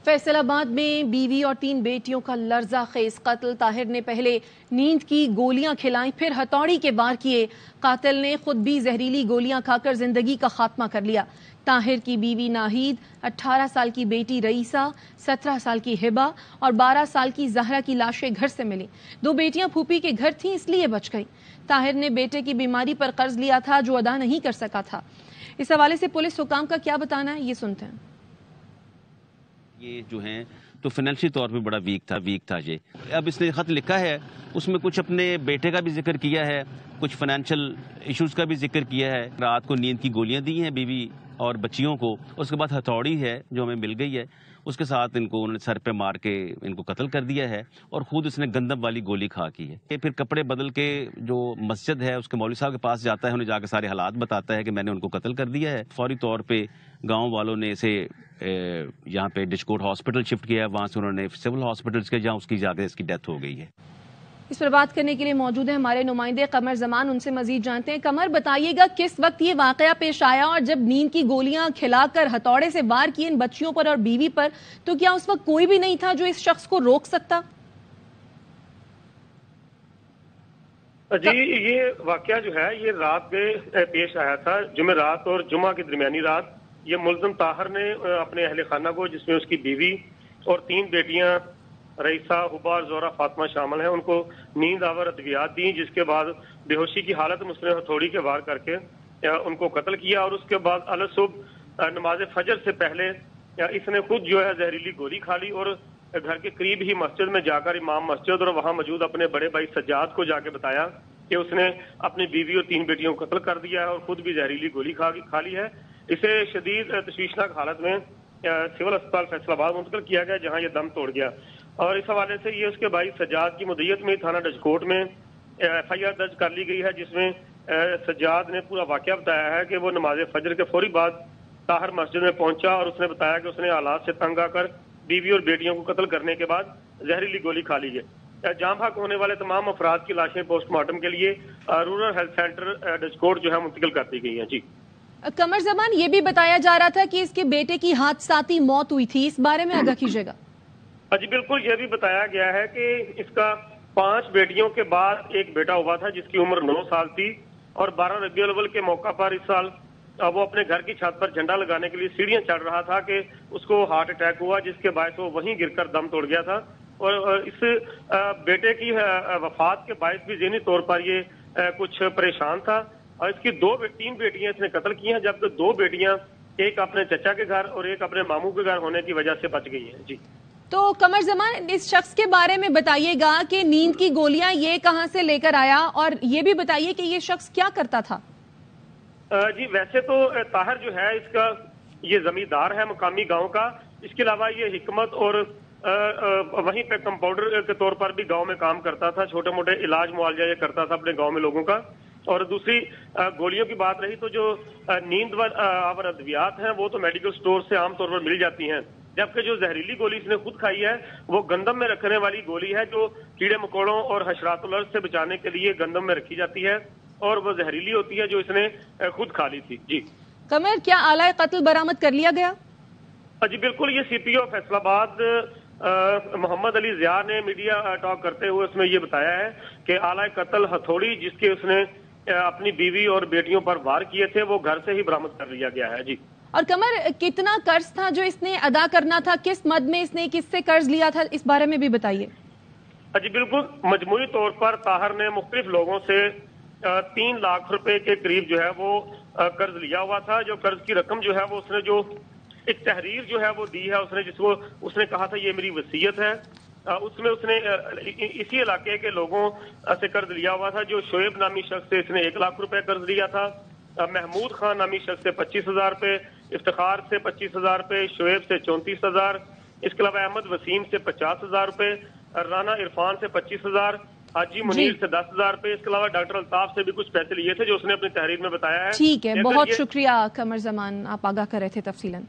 فیصل آباد میں بیوی اور 3 بیٹیوں کا لرزہ خیز قتل۔ طاہر نے پہلے نیند کی گولیاں کھلائیں، پھر ہتھوڑی کے وار کیے۔ قاتل نے خود بھی زہریلی گولیاں کھا کر زندگی کا خاتمہ کر لیا۔ طاہر کی بیوی ناہید، 18 سال کی بیٹی رئیسہ، 17 سال کی ہبہ اور 12 سال کی زہرا کی لاشیں گھر سے ملیں۔ 2 بیٹیاں پھوپھی کے گھر تھیں، اس لیے بچ گئیں۔ طاہر نے بیٹے کی بیماری پر قرض لیا تھا جو ادا نہیں کر سکا تھا۔ اس حوالے سے پولیس حکام کا کیا بتانا ہے، یہ سنتے ہیں۔ یہ جو ہیں تو فائنینشلی طور پہ بڑا ویک تھا یہ۔ اب اس نے خط لکھا ہے، اس میں کچھ اپنے بیٹے کا بھی ذکر کیا ہے، کچھ فائنینشیل ایشوز کا بھی ذکر کیا ہے۔ رات کو نیند کی گولیاں دی ہیں بیوی اور بچیوں کو، اس کے بعد ہتھوڑی ہے جو ہمیں مل گئی ہے، اس کے ساتھ انہوں نے سر پہ مار کے ان کو قتل کر دیا ہے، اور خود اس نے گندم والی گولی کھا کی ہے۔ یہ پھر کپڑے بدل کے جو مسجد ہے اس کے مولوی صاحب کے پاس جاتا ہے، انہیں جا کے سارے حالات بتاتا ہے کہ میں نے ان کو قتل کر دیا ہے۔ فوری طور پہ گاؤں والوں نے اسے یہاں پہ ڈچکوٹ ہاسپٹل شفٹ کیا ہے، وہاں سے انہوں نے سول ہاسپٹل کے جہاں اس کی جا کے اس کی ڈیتھ ہو گئی ہے۔ اس پر بات کرنے کے لیے موجود ہیں ہمارے نمائندے قمر زمان، ان سے مزید جانتے ہیں۔ قمر، بتائیے گا کس وقت یہ واقعہ پیش آیا، اور جب نیند کی گولیاں کھلا کر ہتھوڑے سے وار کیے ان بچیوں پر اور بیوی پر، تو کیا اس وقت کوئی بھی نہیں تھا جو اس شخص کو روک سکتا؟ جی، یہ واقعہ جو ہے یہ رات میں پیش آیا تھا، جمعرات اور جمعہ کی درمیانی رات۔ یہ ملزم طاہر نے اپنے اہل خانہ کو، جس میں اس کی بیوی اور 3 بیٹیاں رئیسہ، ہبہ اور زہرا فاطمہ شامل ہیں، ان کو نیند آور ادویات دیں، جس کے بعد بے ہوشی کی حالت میں اس نے ہتھوڑی کے وار کر کے ان کو قتل کیا، اور اس کے بعد الصبح نماز فجر سے پہلے اس نے خود جو ہے زہریلی گولی کھا لی، اور گھر کے قریب ہی مسجد میں جا کر امام مسجد اور وہاں موجود اپنے بڑے بھائی سجاد کو جا کے بتایا کہ اس نے اپنی بیوی اور 3 بیٹیوں کو قتل کر دیا ہے اور خود بھی زہریلی گولی کھا لی ہے۔ اسے شدید تشویشناک حالت میں سول اسپتال فیصل آباد منتقل کیا گیا، جہاں یہ دم توڑ گیا، اور اس حوالے سے یہ اس کے بھائی سجاد کی مدیت میں تھانہ ڈچکوٹ میں FIR درج کر لی گئی ہے، جس میں سجاد نے پورا واقعہ بتایا ہے کہ وہ نماز فجر کے فوری بعد طاہر مسجد میں پہنچا، اور اس نے بتایا کہ اس نے حالات سے تنگ آ کر بیوی اور بیٹیوں کو قتل کرنے کے بعد زہریلی گولی کھا لی ہے۔ جاں بحق ہونے والے تمام افراد کی لاشیں پوسٹ مارٹم کے لیے رورل ہیلتھ سینٹر ڈچکوٹ جو ہے منتقل کر دی گئی ہیں۔ جی قمر زمان، یہ بھی بتایا جا رہا تھا کہ اس کے بیٹے کی حادثاتی موت ہوئی تھی، اس بارے میں آگاہ کیجیے گا۔ جی بالکل، یہ بھی بتایا گیا ہے کہ اس کا 5 بیٹیوں کے بعد ایک بیٹا ہوا تھا جس کی عمر 9 سال تھی، اور 12 ربیع الاول کے موقع پر اس سال وہ اپنے گھر کی چھت پر جھنڈا لگانے کے لیے سیڑھیاں چڑھ رہا تھا کہ اس کو ہارٹ اٹیک ہوا، جس کے باعث وہ وہیں گر کر دم توڑ گیا تھا، اور اس بیٹے کی وفات کے باعث بھی ذہنی طور پر یہ کچھ پریشان تھا، اور اس کی 3 بیٹیاں اس نے قتل کی ہیں، جبکہ 2 بیٹیاں ایک اپنے چچا کے گھر اور ایک اپنے ماموں کے گھر ہونے کی وجہ سے بچ گئی ہیں۔ جی تو قمر زمان، اس شخص کے بارے میں بتائیے گا کہ نیند کی گولیاں یہ کہاں سے لے کر آیا، اور یہ بھی بتائیے کہ یہ شخص کیا کرتا تھا؟ جی ویسے تو طاہر جو ہے اس کا یہ زمیندار ہے مقامی گاؤں کا، اس کے علاوہ یہ حکمت اور وہیں پہ کمپاؤنڈر کے طور پر بھی گاؤں میں کام کرتا تھا، چھوٹے موٹے علاج معالجہ یہ کرتا تھا اپنے گاؤں میں لوگوں کا۔ اور دوسری گولیوں کی بات رہی تو جو نیند آور ادویات ہیں وہ تو میڈیکل سٹور سے عام طور پر مل جاتی ہیں، جبکہ جو زہریلی گولی اس نے خود کھائی ہے وہ گندم میں رکھنے والی گولی ہے، جو کیڑے مکوڑوں اور حشرات الارض سے بچانے کے لیے گندم میں رکھی جاتی ہے، اور وہ زہریلی ہوتی ہے جو اس نے خود کھا لی تھی۔ جی قمر، کیا آلہ قتل برآمد کر لیا گیا؟ جی بالکل، یہ CPO فیصل آباد محمد علی ضیاء نے میڈیا ٹاک کرتے ہوئے اس میں یہ بتایا ہے کہ آلہ قتل ہتھوڑی جس کے اس نے اپنی بیوی اور بیٹیوں پر وار کیے تھے وہ گھر سے ہی برآمد کر لیا گیا ہے۔ جی اور قمر، کتنا قرض تھا جو اس نے ادا کرنا تھا، کس مد میں اس نے کس سے قرض لیا تھا، اس بارے میں بھی بتائیے۔ جی بالکل، مجموعی طور پر طاہر نے مختلف لوگوں سے 3 لاکھ روپے کے قریب جو ہے وہ قرض لیا ہوا تھا۔ جو قرض کی رقم جو ہے وہ اس نے جو ایک تحریر جو ہے وہ دی ہے، اس نے جس کو اس نے کہا تھا یہ میری وصیت ہے، اس میں اس نے اسی علاقے کے لوگوں سے قرض لیا ہوا تھا۔ جو شعیب نامی شخص سے اس نے 1 لاکھ روپے قرض لیا تھا، محمود خان نامی شخص سے 25,000 روپے، افتخار سے 25,000 روپے، شعیب سے 34,000، اس کے علاوہ احمد وسیم سے 50,000 روپے، رانا عرفان سے 25,000، حاجی منیر سے 10,000 روپے، اس کے علاوہ ڈاکٹر الطاف سے بھی کچھ پیسے لیے تھے جو اس نے اپنی تحریر میں بتایا ہے۔ ٹھیک ہے، بہت شکریہ قمر زمان، آپ آگاہ کر رہے تھے تفصیلاً۔